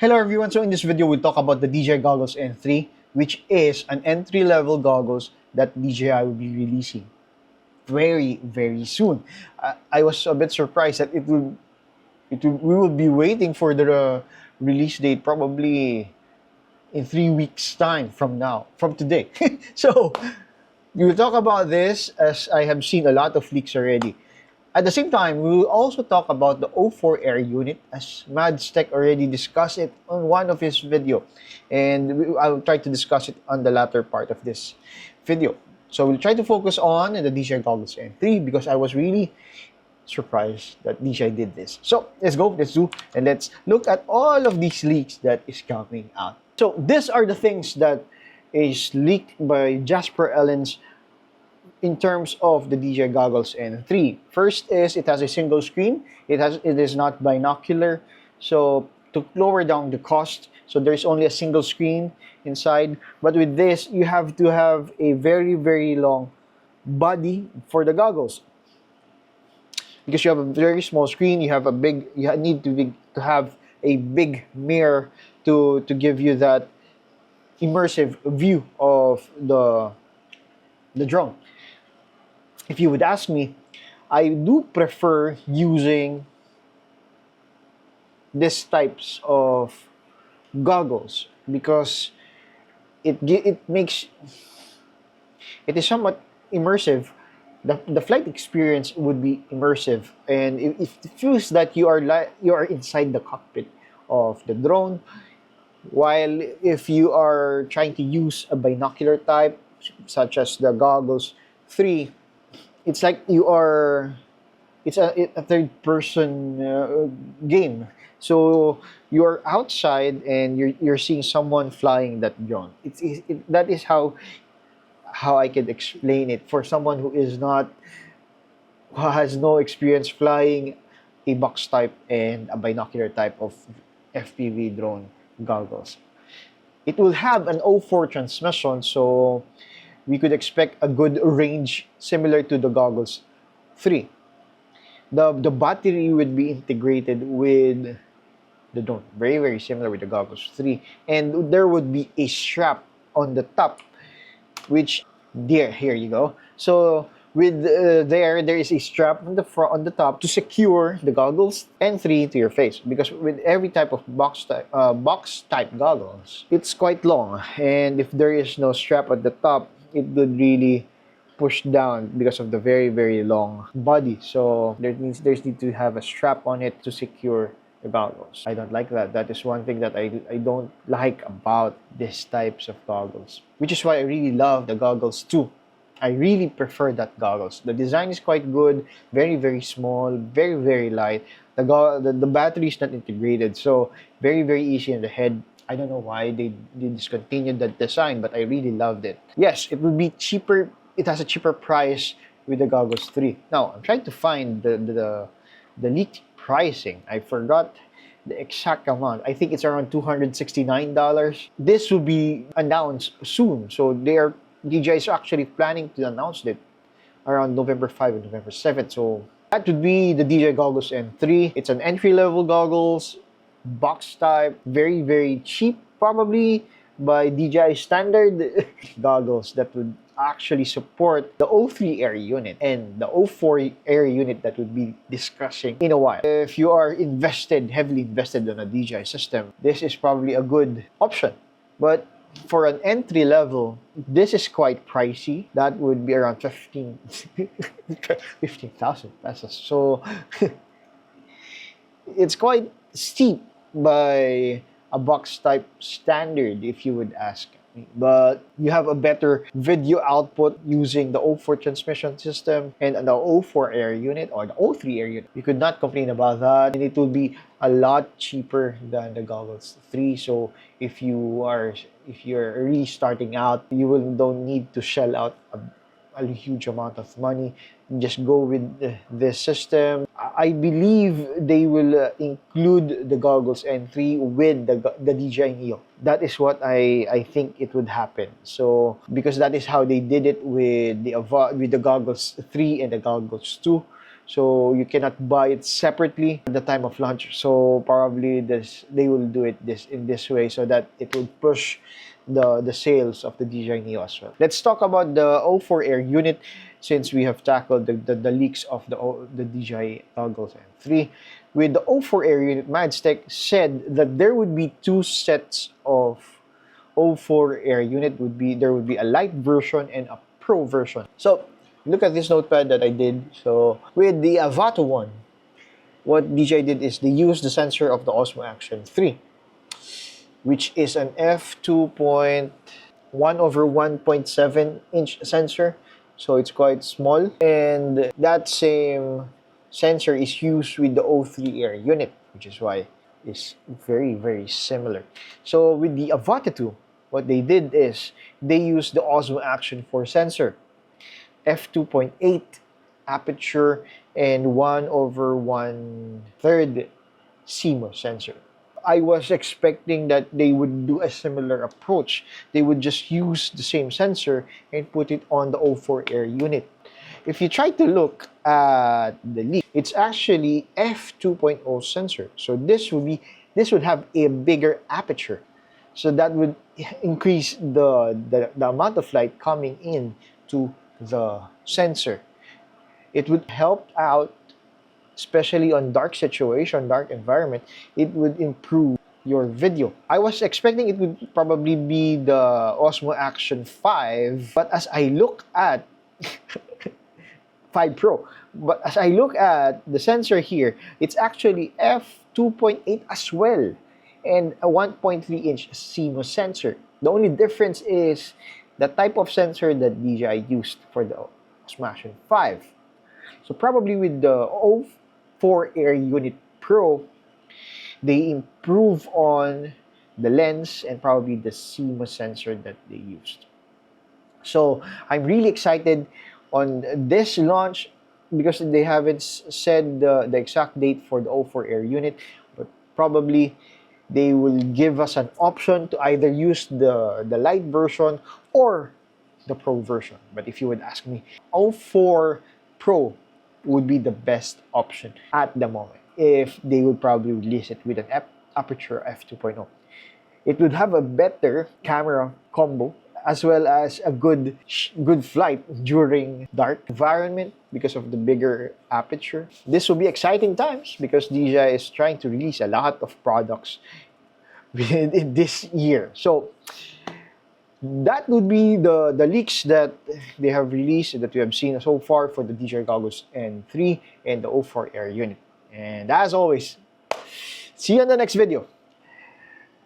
Hello everyone, so in this video we'll talk about the DJI Goggles N3, which is an entry-level goggles that DJI will be releasing very soon. I was a bit surprised that we will be waiting for the release date probably in 3 weeks time from today. So we will talk about this as I have seen a lot of leaks already. At the same time, we will also talk about the O4 air unit, as Mads Tech already discussed it on one of his video, and I will try to discuss it on the latter part of this video. So we'll try to focus on the DJI Goggles N3 because I was really surprised that DJI did this. So let's do, and let's look at all of these leaks that is coming out. So these are the things that is leaked by Jasper Ellens in terms of the DJI Goggles N3. First is it has a single screen. It is not binocular, so to lower down the cost, so there's only a single screen inside. But with this, you have to have a very long body for the goggles because you have a very small screen. You need to have a big mirror to give you that immersive view of the drone. If you would ask me, I do prefer using these types of goggles because it is somewhat immersive. The flight experience would be immersive, and it feels that you are inside the cockpit of the drone. While if you are trying to use a binocular type, such as the Goggles 3, it's like it's a third-person game. So you're outside and you're seeing someone flying that drone. That is how I can explain it for someone who has no experience flying a box type and a binocular type of FPV drone goggles. It will have an O4 transmission, so we could expect a good range similar to the Goggles 3. The battery would be integrated with the drone, very similar with the Goggles 3, and there would be a strap on the top, which here you go. So with there is a strap on the top to secure the Goggles N3 to your face, because with every type of box type goggles, it's quite long, and if there is no strap at the top, it would really push down because of the very long body. So there's need to have a strap on it to secure the goggles. I don't like that. That is one thing that I don't like about these types of goggles, which is why I really love the Goggles 2. I really prefer that goggles. The design is quite good, very small, very light. The battery is not integrated, so very easy in the head. I don't know why they discontinued that design, but I really loved it. Yes, it would be cheaper. It has a cheaper price with the Goggles 3. Now, I'm trying to find the leaked pricing. I forgot the exact amount. I think it's around $269. This will be announced soon. So DJI is actually planning to announce it around November 5 and November 7. So that would be the DJI Goggles N3. It's an entry-level goggles, box type, very cheap, probably by DJI standard goggles that would actually support the O3 air unit and the O4 air unit that we'll be discussing in a while. If you are heavily invested in a DJI system, this is probably a good option. But for an entry level, this is quite pricey. That would be around 15,000 pesos. So it's quite steep by a box type standard, if you would ask me. But you have a better video output using the O4 transmission system and the O4 air unit or the O3 air unit. You could not complain about that, and it will be a lot cheaper than the Goggles 3. So if you're really starting out, don't need to shell out a huge amount of money. Just go with this system. I believe they will include the Goggles N3 with the DJI Neo. That is what I think it would happen. So because that is how they did it with the Goggles 3 and the Goggles 2. So you cannot buy it separately at the time of launch. So probably they will do it in this way so that it will push the sales of the DJI Neo as well. Let's talk about the O4 Air unit since we have tackled the leaks of the DJI goggles M3. With the O4 Air unit, Madstech said that there would be two sets of O4 Air unit. There would be a light version and a pro version. So look at this notepad that I did. So with the Avato one, what DJI did is they used the sensor of the Osmo Action 3, which is an f2.1/1.7 inch sensor. So it's quite small. And that same sensor is used with the O3 Air unit, which is why it's very, very similar. So with the Avato 2, what they did is they used the Osmo Action 4 sensor, f2.8 aperture and 1/1/3 CMOS sensor. I was expecting that they would do a similar approach. They would just use the same sensor and put it on the O4 Air unit. If you try to look at the leak, it's actually f2.0 sensor. So this would have a bigger aperture. So that would increase the amount of light coming in to the sensor. It would help out, especially on dark situation, dark environment. It would improve your video. I was expecting it would probably be the Osmo Action 5, but as I look at 5 Pro, but as I look at the sensor here, it's actually f2.8 as well, and a 1.3 inch CMOS sensor. The only difference is the type of sensor that DJI used for the Osmo Action 5. So probably with the O4 Air Unit Pro, they improve on the lens and probably the CMOS sensor that they used. So I'm really excited on this launch because they haven't said the exact date for the O4 Air unit, but probably they will give us an option to either use the light version or the Pro version. But if you would ask me, O4 Pro would be the best option at the moment if they would probably release it with an aperture f2.0. It would have a better camera combo as well as a good flight during dark environment because of the bigger aperture. This will be exciting times because DJI is trying to release a lot of products within this year. So that would be the leaks that they have released that we have seen so far for the DJI Goggles N3 and the O4 Air unit. And as always, see you in the next video.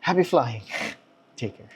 Happy flying. Take care.